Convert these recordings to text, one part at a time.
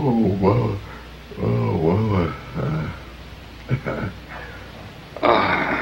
Oh, well, ah.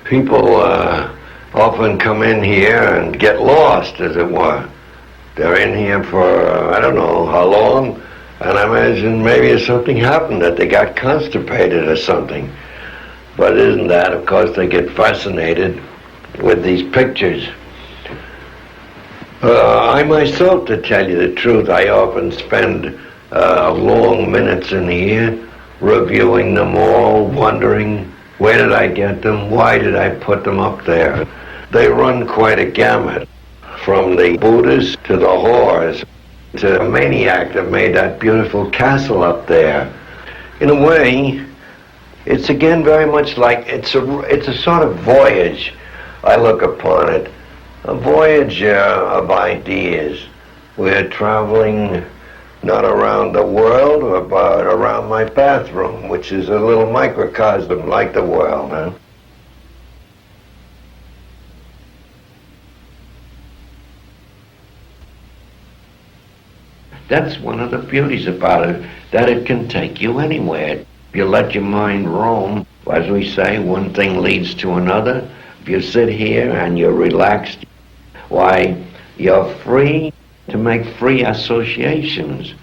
People often come in here and get lost, as it were. They're in here for, I don't know how long, and I imagine maybe something happened, that they got constipated or something. But isn't that, of course, they get fascinated with these pictures. I myself, to tell you the truth, I often spend long minutes in here reviewing them all, wondering, where did I get them? Why did I put them up there? They run quite a gamut, from the Buddhas to the whores, to the maniac that made that beautiful castle up there. In a way, it's again very much like, it's a sort of voyage, I look upon it. A voyage of ideas. We're traveling not around the world, but around my bathroom, which is a little microcosm like the world, huh? That's one of the beauties about it, that it can take you anywhere. If you let your mind roam, as we say, one thing leads to another. If you sit here and you're relaxed, why, you're free to make free associations.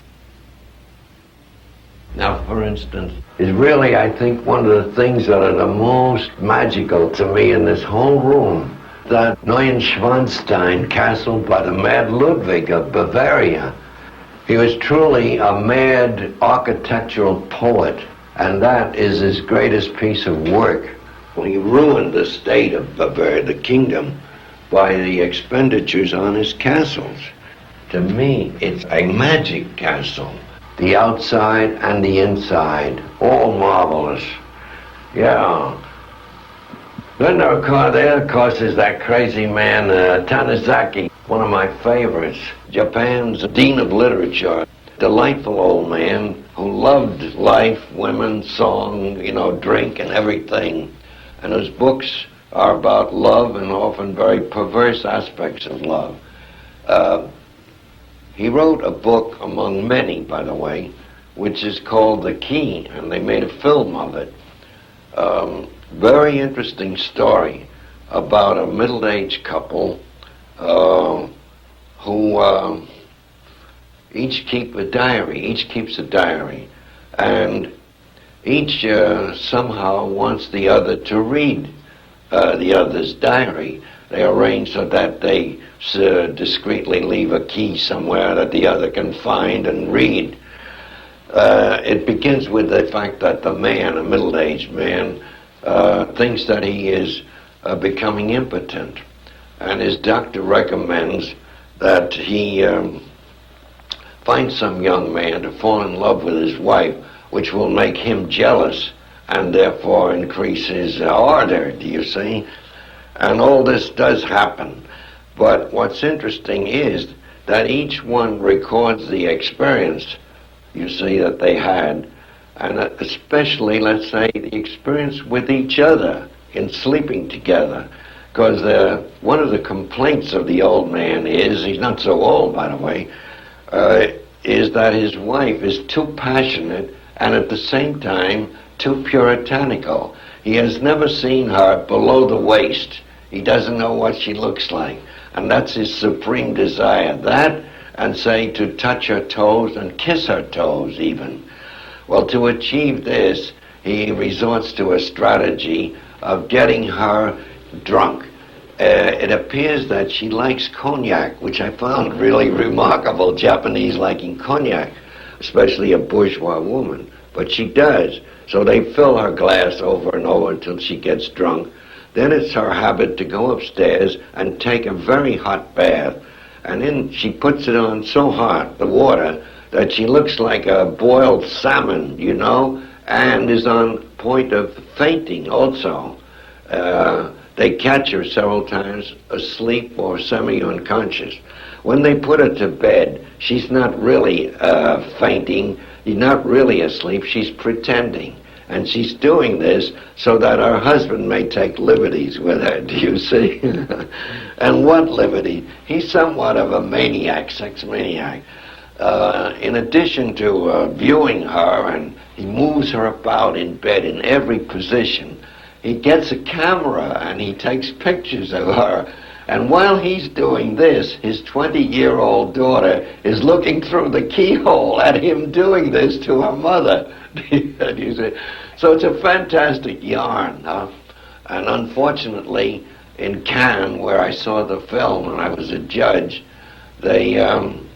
Now, for instance, is really, I think, one of the things that are the most magical to me in this whole room, that Neuschwanstein castle by the mad Ludwig of Bavaria. He was truly a mad architectural poet, and that is his greatest piece of work. Well, he ruined the state of Bavaria, the kingdom, by the expenditures on his castles. To me, it's a magic castle. The outside and the inside, all marvelous. Yeah. Then there, of course, is that crazy man, Tanizaki, one of my favorites. Japan's dean of literature. Delightful old man who loved life, women, song, drink and everything. And his books are about love and often very perverse aspects of love. He wrote a book, among many, by the way, which is called The Key, and they made a film of it. Very interesting story about a middle-aged couple who each keeps a diary, and each somehow wants the other to read the other's diary. They arrange so that they discreetly leave a key somewhere that the other can find and read. It begins with the fact that the man, a middle-aged man, thinks that he is becoming impotent, and his doctor recommends that he finds some young man to fall in love with his wife, which will make him jealous and therefore increase his ardor, do you see? And all this does happen. But what's interesting is that each one records the experience, you see, that they had, and especially, let's say, the experience with each other in sleeping together. Because one of the complaints of the old man is, he's not so old, by the way, is that his wife is too passionate and at the same time too puritanical. He has never seen her below the waist. He doesn't know what she looks like. And that's his supreme desire. That and say to touch her toes and kiss her toes even. Well, to achieve this, he resorts to a strategy of getting her drunk. It appears that she likes cognac, which I found really remarkable, Japanese liking cognac, especially a bourgeois woman. But she does. So they fill her glass over and over until she gets drunk. Then it's her habit to go upstairs and take a very hot bath. And then she puts it on so hot, the water, that she looks like a boiled salmon, you know, and is on point of fainting also. They catch her several times asleep or semi-unconscious. When they put her to bed, she's not really fainting, she's not really asleep, she's pretending. And she's doing this so that her husband may take liberties with her, do you see? And what liberty? He's somewhat of a maniac, sex maniac. In addition to viewing her, and he moves her about in bed in every position, he gets a camera and he takes pictures of her. And while he's doing this, his 20-year-old daughter is looking through the keyhole at him doing this to her mother. You see? So it's a fantastic yarn. And unfortunately, in Cannes, where I saw the film and I was a judge, they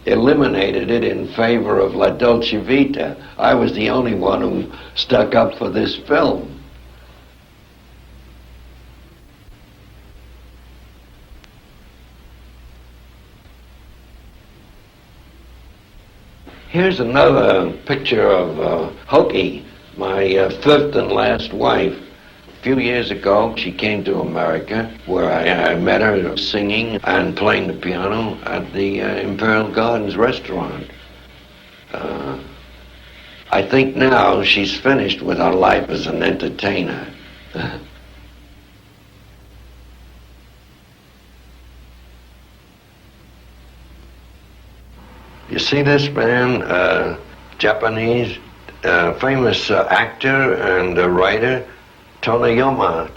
eliminated it in favor of La Dolce Vita. I was the only one who stuck up for this film. Here's another picture of Hokie, my fifth and last wife. A few years ago, she came to America, where I met her singing and playing the piano at the Imperial Gardens restaurant. I think now she's finished with her life as an entertainer. You see this man, Japanese, famous actor and writer, Tonayama-san.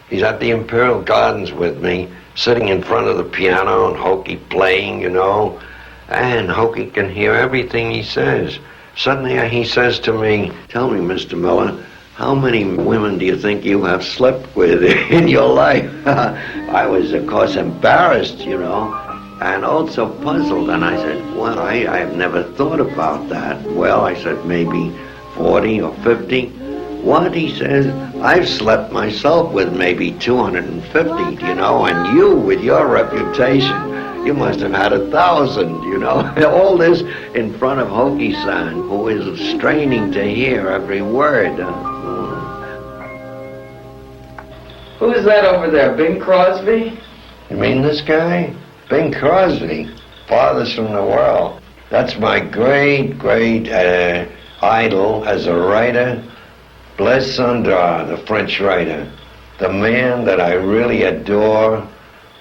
He's at the Imperial Gardens with me, sitting in front of the piano and Hokie playing, you know, and Hokie can hear everything he says. Suddenly he says to me, "Tell me, Mr. Miller, how many women do you think you have slept with in your life?" I was, of course, embarrassed, you know, and also puzzled, and I said, well, I have never thought about that. Well, I said, maybe 40 or 50. What? He says, I've slept myself with maybe 250, you know, and you, with your reputation, you must have had 1,000, you know. All this in front of Hokie-san, who is straining to hear every word. Who's that over there, Bing Crosby? You mean this guy? Bing Crosby, Farthest from the World. That's my great idol as a writer. Blaise Cendrars, the French writer. The man that I really adore,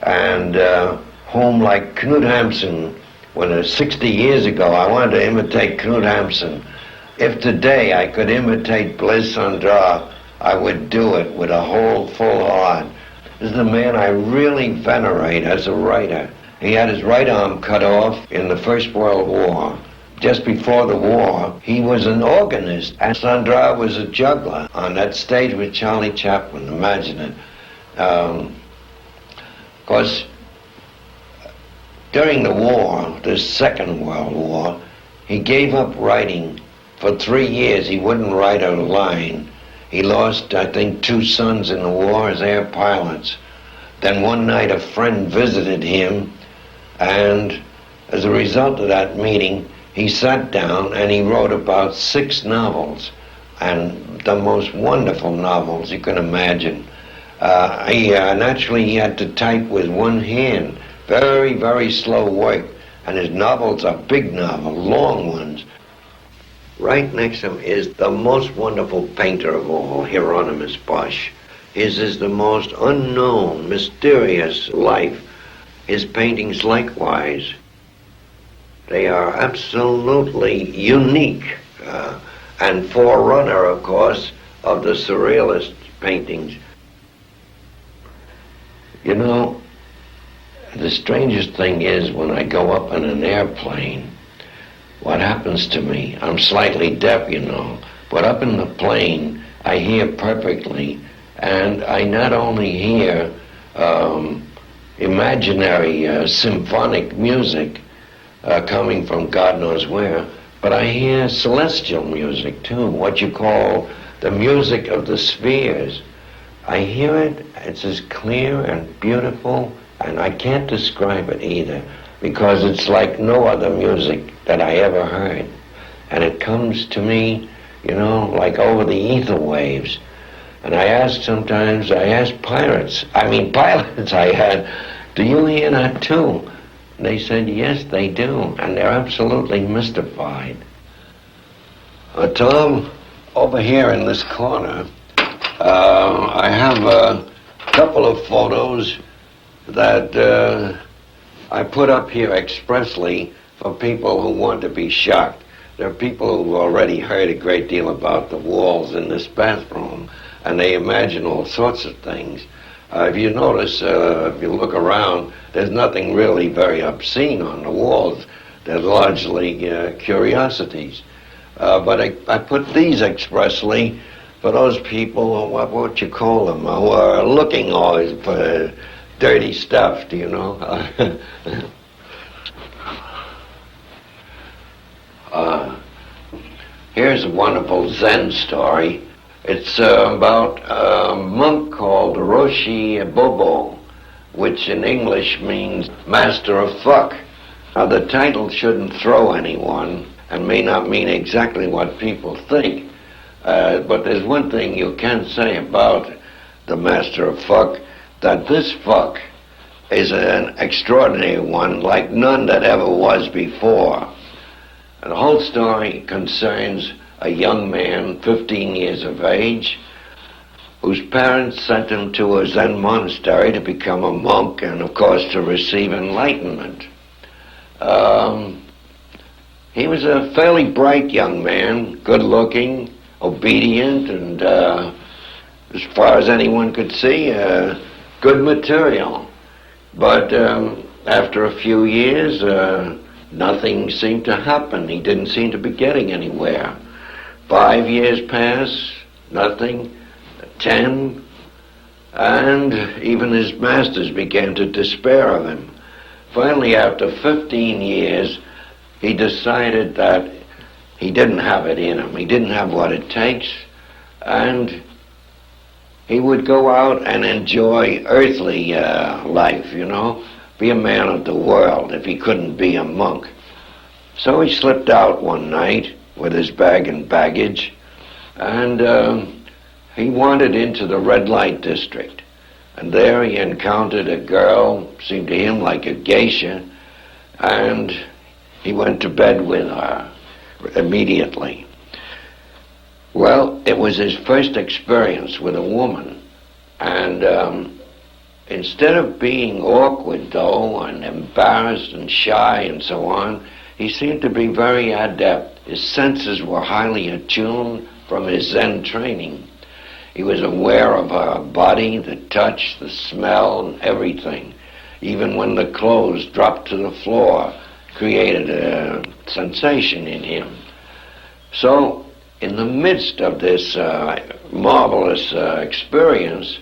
and whom, like Knut Hamsun, when 60 years ago I wanted to imitate Knut Hamsun. If today I could imitate Blaise Cendrars, I would do it with a whole full heart. This is the man I really venerate as a writer. He had his right arm cut off in the First World War. Just before the war, he was an organist, and Cendrars was a juggler on that stage with Charlie Chaplin. Imagine it. Of course, during the war, the Second World War, he gave up writing. For 3 years, he wouldn't write a line. He lost, I think, 2 sons in the war as air pilots. Then one night a friend visited him, and as a result of that meeting, he sat down and he wrote about 6 novels, and the most wonderful novels you can imagine. Naturally, he had to type with one hand. Very, very slow work. And his novels are big novels, long ones. Right next to him is the most wonderful painter of all, Hieronymus Bosch. His is the most unknown, mysterious life. His paintings likewise. They are absolutely unique and forerunner, of course, of the Surrealist paintings. You know, the strangest thing is when I go up in an airplane, what happens to me? I'm slightly deaf, you know, but up in the plane, I hear perfectly, and I not only hear imaginary symphonic music coming from God knows where, but I hear celestial music too, what you call the music of the spheres. I hear it, it's as clear and beautiful, and I can't describe it either, because it's like no other music that I ever heard. And it comes to me, you know, like over the ether waves. And I ask pilots I had, do you hear that too? And they said, yes, they do, and they're absolutely mystified. Tom, over here in this corner, I have a couple of photos that I put up here expressly for people who want to be shocked. There are people who already heard a great deal about the walls in this bathroom, and they imagine all sorts of things. If you notice, if you look around, there's nothing really very obscene on the walls. They're largely curiosities. But I put these expressly for those people, what you call them, who are looking always for dirty stuff, do you know? Here's a wonderful Zen story. It's about a monk called Roshi Bobo, which in English means master of fuck. Now the title shouldn't throw anyone and may not mean exactly what people think, but there's one thing you can say about the master of fuck, that this fuck is an extraordinary one like none that ever was before. And the whole story concerns a young man, 15 years of age, whose parents sent him to a Zen monastery to become a monk and, of course, to receive enlightenment. He was a fairly bright young man, good-looking, obedient, and as far as anyone could see, good material. But after a few years, nothing seemed to happen. He didn't seem to be getting anywhere. 5 years passed, nothing. 10, and even his masters began to despair of him. Finally, after 15 years, he decided that he didn't have it in him. He didn't have what it takes, and he would go out and enjoy earthly life, you know, be a man of the world if he couldn't be a monk. So he slipped out one night with his bag and baggage, and he wandered into the red light district. And there he encountered a girl, seemed to him like a geisha, and he went to bed with her immediately. Well, it was his first experience with a woman, and instead of being awkward, though, and embarrassed and shy and so on, he seemed to be very adept. His senses were highly attuned from his Zen training. He was aware of her body, the touch, the smell, and everything. Even when the clothes dropped to the floor, created a sensation in him. So, in the midst of this marvelous experience,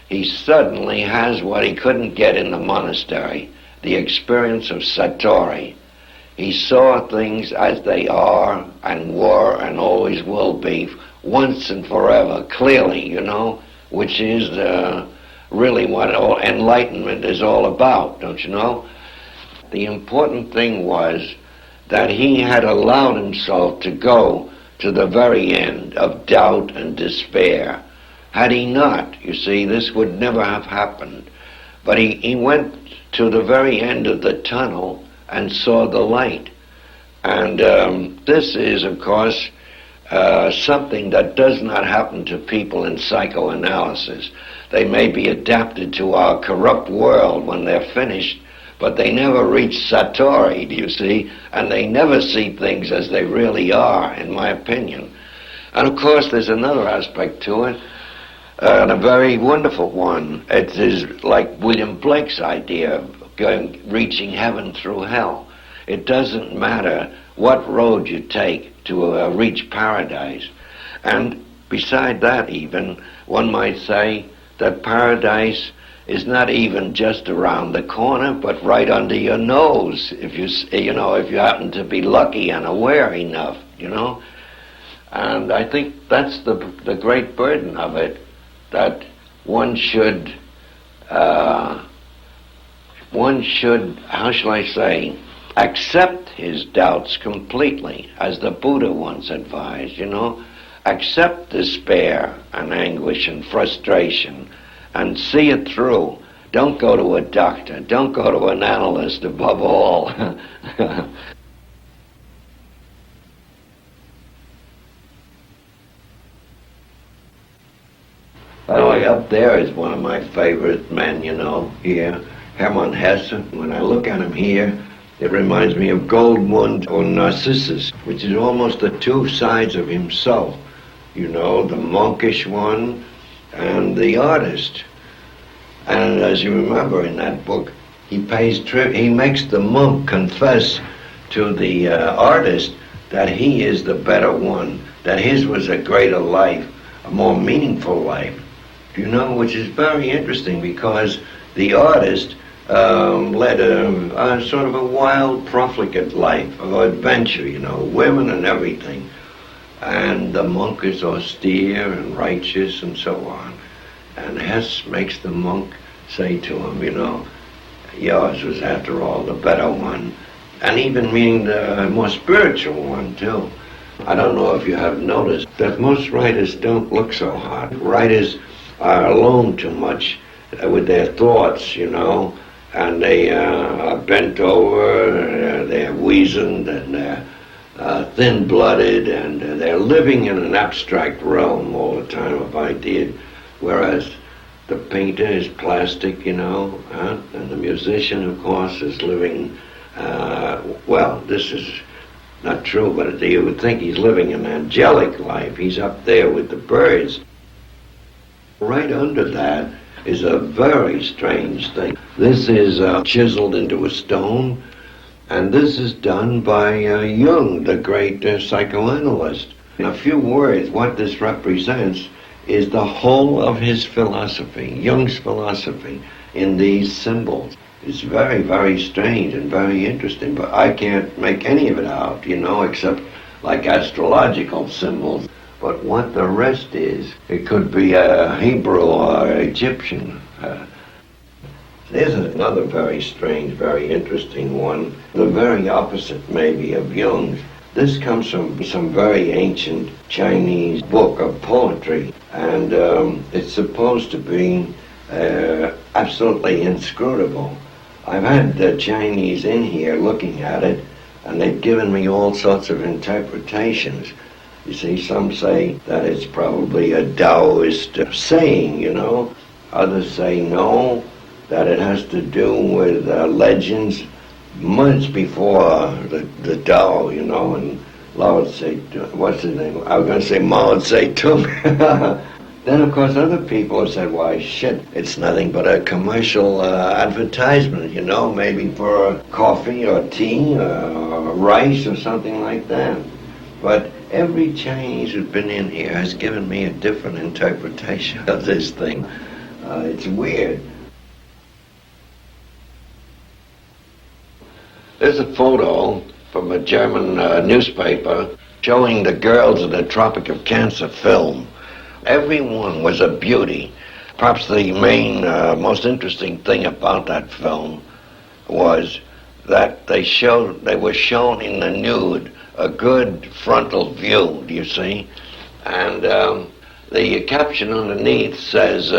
he suddenly has what he couldn't get in the monastery, the experience of satori. He saw things as they are and were and always will be, once and forever, clearly, you know, which is really what enlightenment is all about, don't you know? The important thing was that he had allowed himself to go to the very end of doubt and despair. Had he not, you see, this would never have happened. But he went to the very end of the tunnel and saw the light. And this is, of course, something that does not happen to people in psychoanalysis. They may be adapted to our corrupt world when they're finished, but they never reach satori, do you see? And they never see things as they really are, in my opinion. And of course, there's another aspect to it, and a very wonderful one. It is like William Blake's idea of reaching heaven through hell. It doesn't matter what road you take to reach paradise. And beside that even, one might say that paradise is not even just around the corner, but right under your nose, if you happen to be lucky and aware enough, And I think that's the great burden of it, that one should, how shall I say, accept his doubts completely, as the Buddha once advised, Accept despair and anguish and frustration and see it through. Don't go to a doctor. Don't go to an analyst above all. By the way, up there is one of my favorite men, here, Hermann Hesse. When I look at him here, it reminds me of Goldmund or Narcissus, which is almost the two sides of himself. The monkish one and the artist. And as you remember in that book, he makes the monk confess to the artist that he is the better one, that his was a greater life, a more meaningful life. Which is very interesting because the artist led a sort of a wild, profligate life of adventure, women and everything. And the monk is austere and righteous and so on. And Hess makes the monk say to him, yours was after all the better one. And even meaning the more spiritual one too. I don't know if you have noticed that most writers don't look so hot. Writers are alone too much with their thoughts, and they are bent over, they're weazened, and they're thin-blooded, and they're living in an abstract realm all the time of ideas, whereas the painter is plastic, and the musician, of course, is living, this is not true, but you would think he's living an angelic life. He's up there with the birds. Right under that is a very strange thing. This is chiseled into a stone, and this is done by Jung, the great psychoanalyst. In a few words, what this represents is the whole of his philosophy, Jung's philosophy, in these symbols. It's very, very strange and very interesting, but I can't make any of it out, except like astrological symbols. But what the rest is, it could be Hebrew or Egyptian. There's another very strange, very interesting one, the very opposite maybe of Jung's. This comes from some very ancient Chinese book of poetry, and it's supposed to be absolutely inscrutable. I've had the Chinese in here looking at it, and they've given me all sorts of interpretations. You see, some say that it's probably a Taoist saying, Others say no, that it has to do with legends months before the Tao, and Lao Tse, what's his name? I was going to say Mao Tse-tung. Then, of course, other people have said, why, shit, it's nothing but a commercial advertisement, maybe for coffee or tea or rice or something like that. But every Chinese who's been in here has given me a different interpretation of this thing. It's weird. There's a photo from a German newspaper showing the girls of the Tropic of Cancer film. Everyone was a beauty. Perhaps the main, most interesting thing about that film was that they were shown in the nude, a good frontal view, do you see? And the caption underneath says,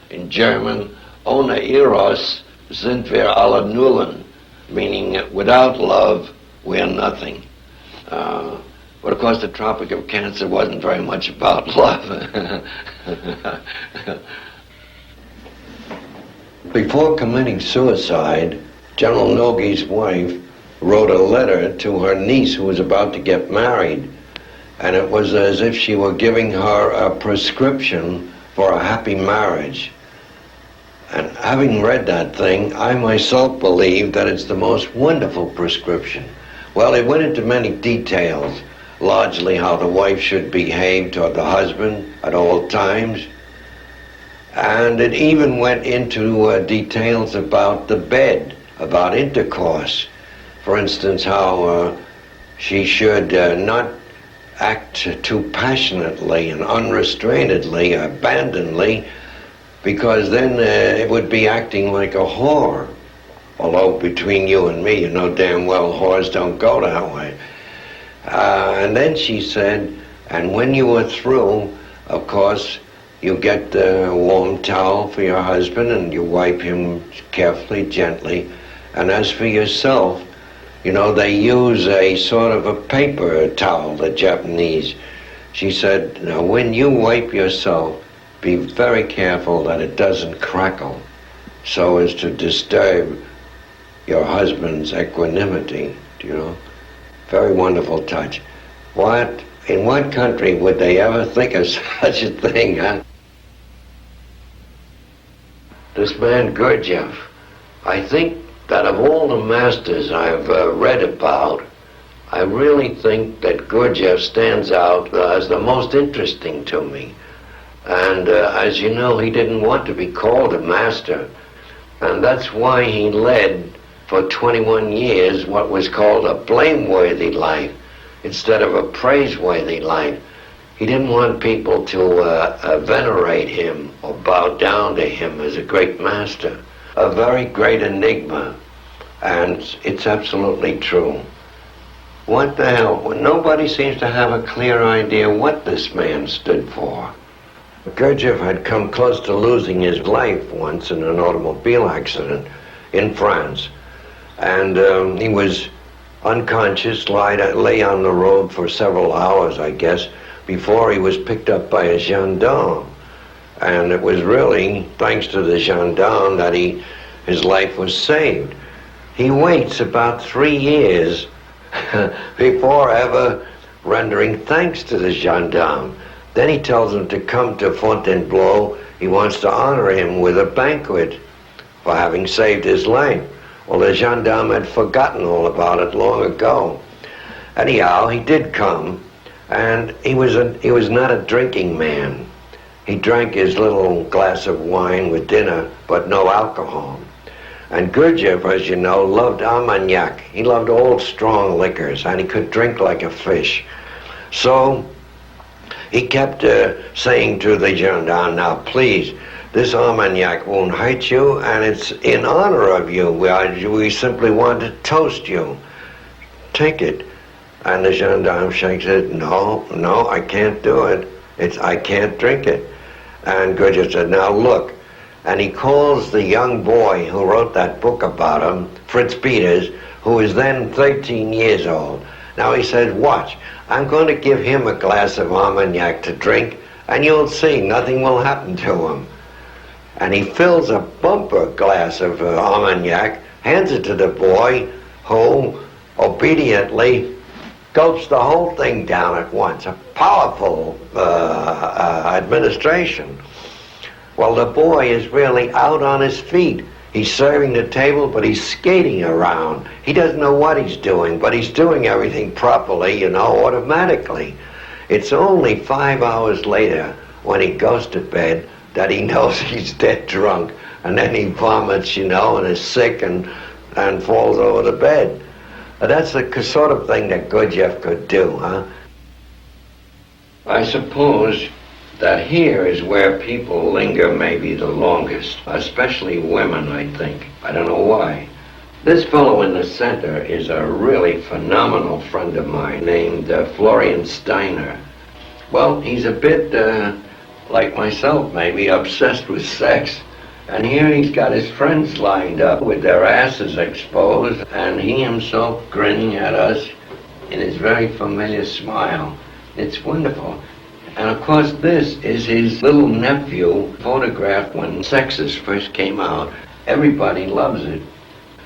in German, ohne Eros sind wir alle Nullen, meaning without love, we are nothing. But of course the Tropic of Cancer wasn't very much about love. Before committing suicide, General Nogi's wife wrote a letter to her niece who was about to get married, and it was as if she were giving her a prescription for a happy marriage. And having read that thing, I myself believe that it's the most wonderful prescription. Well, it went into many details, largely how the wife should behave toward the husband at all times. And it even went into details about the bed, about intercourse. For instance, how she should not act too passionately and unrestrainedly, abandonedly, because then it would be acting like a whore. Although between you and me, you know damn well whores don't go that way. And then she said, and when you are through, of course, you get the warm towel for your husband and you wipe him carefully, gently. And as for yourself, you know, they use a sort of a paper towel, the Japanese. She said, now when you wipe yourself, be very careful that it doesn't crackle so as to disturb your husband's equanimity, you know. Very wonderful touch. What, in what country would they ever think of such a thing, huh? This man Gurdjieff, I think that of all the masters I've read about, I really think that Gurdjieff stands out as the most interesting to me. And as you know, he didn't want to be called a master. And that's why he led for 21 years what was called a blameworthy life instead of a praiseworthy life. He didn't want people to venerate him or bow down to him as a great master. A very great enigma, and it's absolutely true. What the hell? Well, nobody seems to have a clear idea what this man stood for. Gurdjieff had come close to losing his life once in an automobile accident in France. And he was unconscious, lay on the road for several hours, I guess, before he was picked up by a gendarme. And it was really thanks to the gendarme that his life was saved. He waits about 3 years before ever rendering thanks to the gendarme. Then he tells him to come to Fontainebleau. He wants to honor him with a banquet for having saved his life. Well, the gendarme had forgotten all about it long ago. Anyhow, he did come, and he was not a drinking man. He drank his little glass of wine with dinner, but no alcohol. And Gurdjieff, as you know, loved Armagnac. He loved old, strong liquors, and he could drink like a fish. So he kept saying to the gendarme, now please, this Armagnac won't hurt you, and it's in honor of you. We simply want to toast you. Take it. And the gendarme shakes it. No, I can't do it. I can't drink it. And Gurdjieff said, now look. And he calls the young boy who wrote that book about him, Fritz Peters, who was then 13 years old. Now he says, watch, I'm going to give him a glass of Armagnac to drink, and you'll see, nothing will happen to him. And he fills a bumper glass of Armagnac, hands it to the boy, who obediently gulps the whole thing down at once. A powerful administration. Well, the boy is really out on his feet. He's serving the table, but he's skating around. He doesn't know what he's doing, but he's doing everything properly, automatically. It's only 5 hours later, when he goes to bed, that he knows he's dead drunk. And then he vomits, and is sick and falls over the bed. That's the sort of thing that Gurdjieff could do, huh? I suppose that here is where people linger maybe the longest, especially women, I think. I don't know why. This fellow in the center is a really phenomenal friend of mine named Florian Steiner. Well, he's a bit, like myself maybe, obsessed with sex. And here he's got his friends lined up with their asses exposed, and he himself grinning at us in his very familiar smile. It's wonderful. And of course this is his little nephew, photographed when Sexes first came out. Everybody loves it.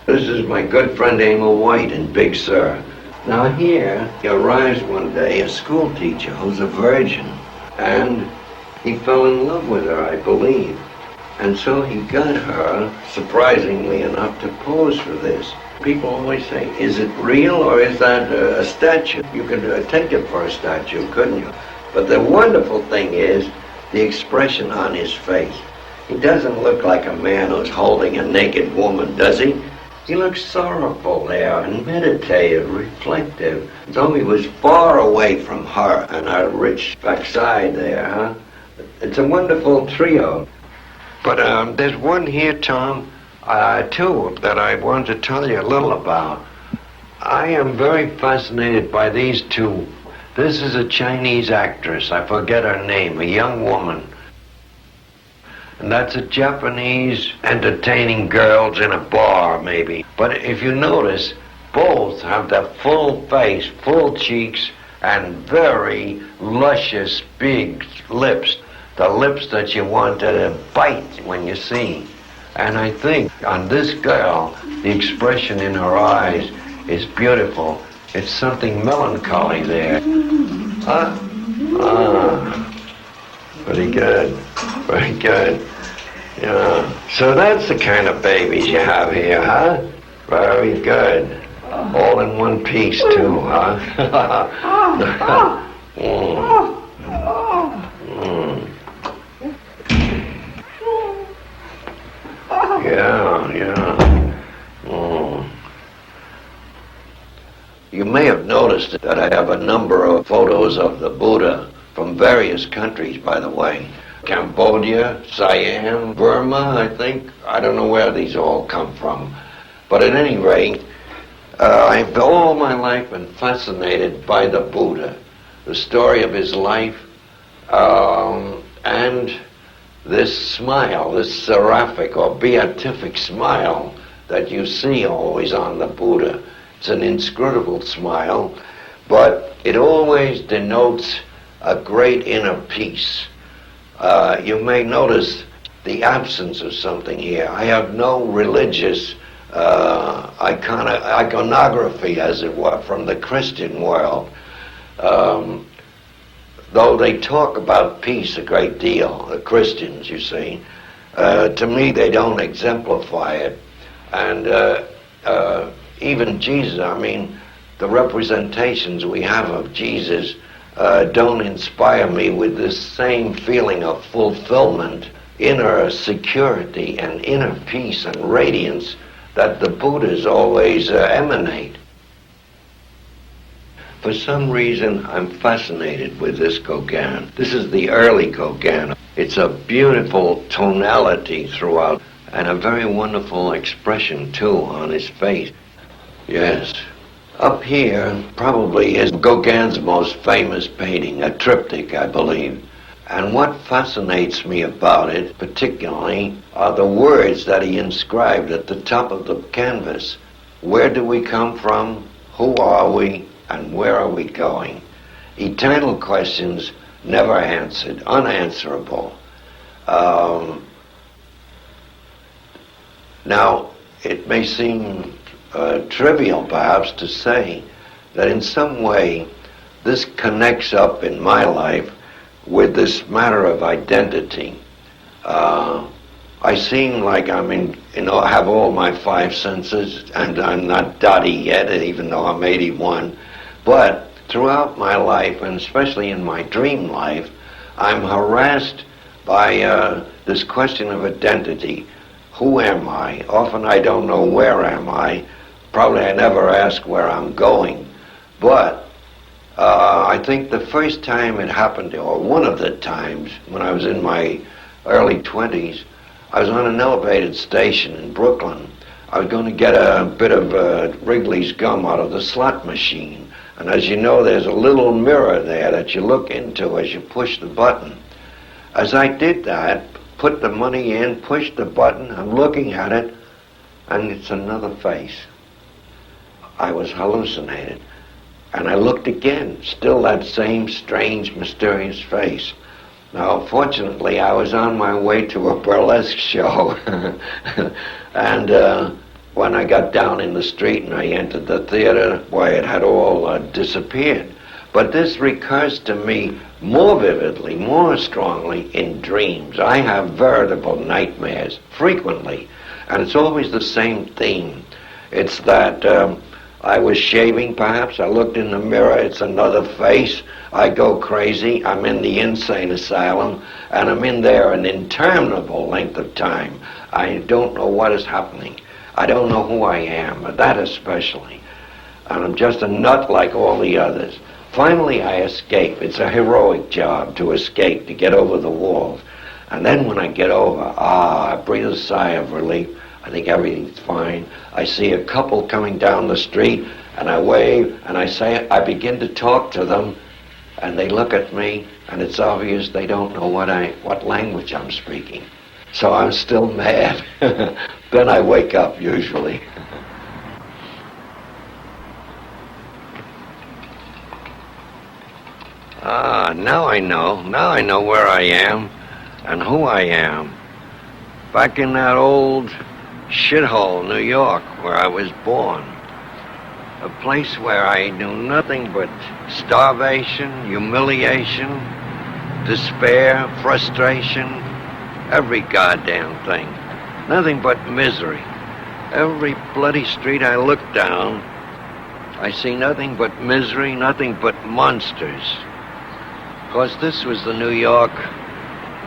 This is my good friend Emil White in Big Sur. Now here arrives one day a school teacher who's a virgin, and he fell in love with her, I believe. And so he got her, surprisingly enough, to pose for this. People always say, is it real or is that a statue? You could take it for a statue, couldn't you? But the wonderful thing is the expression on his face. He doesn't look like a man who's holding a naked woman, does he? He looks sorrowful there and meditative, reflective. As though he was far away from her and her rich backside there, huh? It's a wonderful trio. But there's one here, Tom, too, that I want to tell you a little about. I am very fascinated by these two. This is a Chinese actress, I forget her name, a young woman. And that's a Japanese entertaining girls in a bar, maybe. But if you notice, both have the full face, full cheeks, and very luscious, big lips. The lips that you want to bite when you see. And I think on this girl, the expression in her eyes is beautiful. It's something melancholy there. Very good. Very good. Yeah. So that's the kind of babies you have here, huh? Very good. All in one piece, too, huh? Yeah. You may have noticed that I have a number of photos of the Buddha from various countries, by the way. Cambodia, Siam, Burma, I think. I don't know where these all come from. But at any rate, I've all my life been fascinated by the Buddha, the story of his life, and this smile, this seraphic or beatific smile that you see always on the Buddha. It's an inscrutable smile, but it always denotes a great inner peace. You may notice the absence of something here. I have no religious iconography, as it were, from the Christian world. Though they talk about peace a great deal, the Christians, you see, to me they don't exemplify it. And even Jesus, I mean, the representations we have of Jesus don't inspire me with this same feeling of fulfillment, inner security and inner peace and radiance that the Buddhas always emanate. For some reason, I'm fascinated with this Gauguin. This is the early Gauguin. It's a beautiful tonality throughout and a very wonderful expression, too, on his face. Yes. Up here probably is Gauguin's most famous painting, a triptych, I believe. And what fascinates me about it, particularly, are the words that he inscribed at the top of the canvas. Where do we come from? Who are we? And where are we going? Eternal questions never answered, unanswerable. Now, it may seem trivial, perhaps, to say that in some way this connects up in my life with this matter of identity. I seem like I have all my five senses, and I'm not dotty yet, even though I'm 81. But throughout my life, and especially in my dream life, I'm harassed by this question of identity. Who am I? Often I don't know where am I. Probably I never ask where I'm going. But I think the first time it happened, or one of the times, when I was in my early 20s, I was on an elevated station in Brooklyn. I was going to get a bit of Wrigley's gum out of the slot machine. And as you know, there's a little mirror there that you look into as you push the button. As I did that, put the money in, pushed the button, I'm looking at it, and it's another face. I was hallucinated. And I looked again, still that same strange, mysterious face. Now, fortunately, I was on my way to a burlesque show. And when I got down in the street and I entered the theater, boy, it had all disappeared. But this recurs to me more vividly, more strongly in dreams. I have veritable nightmares frequently, and it's always the same theme. It's that I was shaving, perhaps. I looked in the mirror. It's another face. I go crazy. I'm in the insane asylum, and I'm in there an interminable length of time. I don't know what is happening. I don't know who I am, that especially. And I'm just a nut like all the others. Finally, I escape. It's a heroic job to escape, to get over the walls. And then when I get over, I breathe a sigh of relief. I think everything's fine. I see a couple coming down the street, and I wave, and I begin to talk to them, and they look at me, and it's obvious they don't know what language I'm speaking. So I'm still mad. Then I wake up, usually. Now I know. Now I know where I am and who I am. Back in that old shithole, New York, where I was born. A place where I knew nothing but starvation, humiliation, despair, frustration, every goddamn thing. Nothing but misery. Every bloody street I look down, I see nothing but misery, nothing but monsters. Of course, this was the New York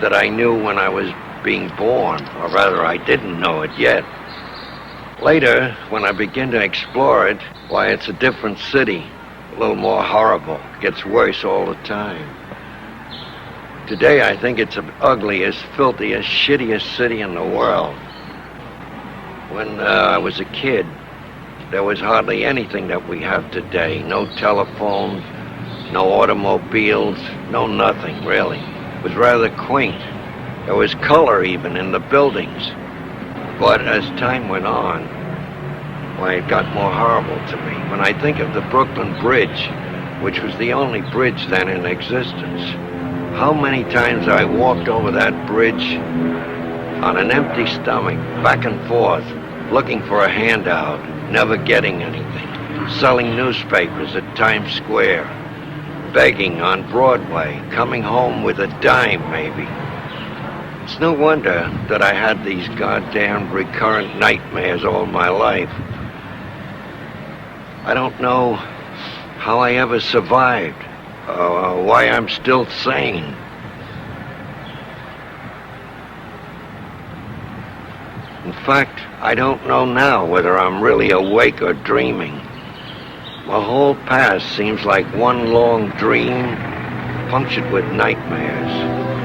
that I knew when I was being born, or rather, I didn't know it yet. Later, when I begin to explore it, why, it's a different city, a little more horrible. It gets worse all the time. Today, I think it's the ugliest, filthiest, shittiest city in the world. When I was a kid, there was hardly anything that we have today. No telephones, no automobiles, no nothing, really. It was rather quaint. There was color even in the buildings. But as time went on, why, it got more horrible to me. When I think of the Brooklyn Bridge, which was the only bridge then in existence, how many times I walked over that bridge on an empty stomach, back and forth, looking for a handout, never getting anything, selling newspapers at Times Square, begging on Broadway, coming home with a dime, maybe. It's no wonder that I had these goddamn recurrent nightmares all my life. I don't know how I ever survived, why I'm still sane. In fact, I don't know now whether I'm really awake or dreaming. My whole past seems like one long dream, punctured with nightmares.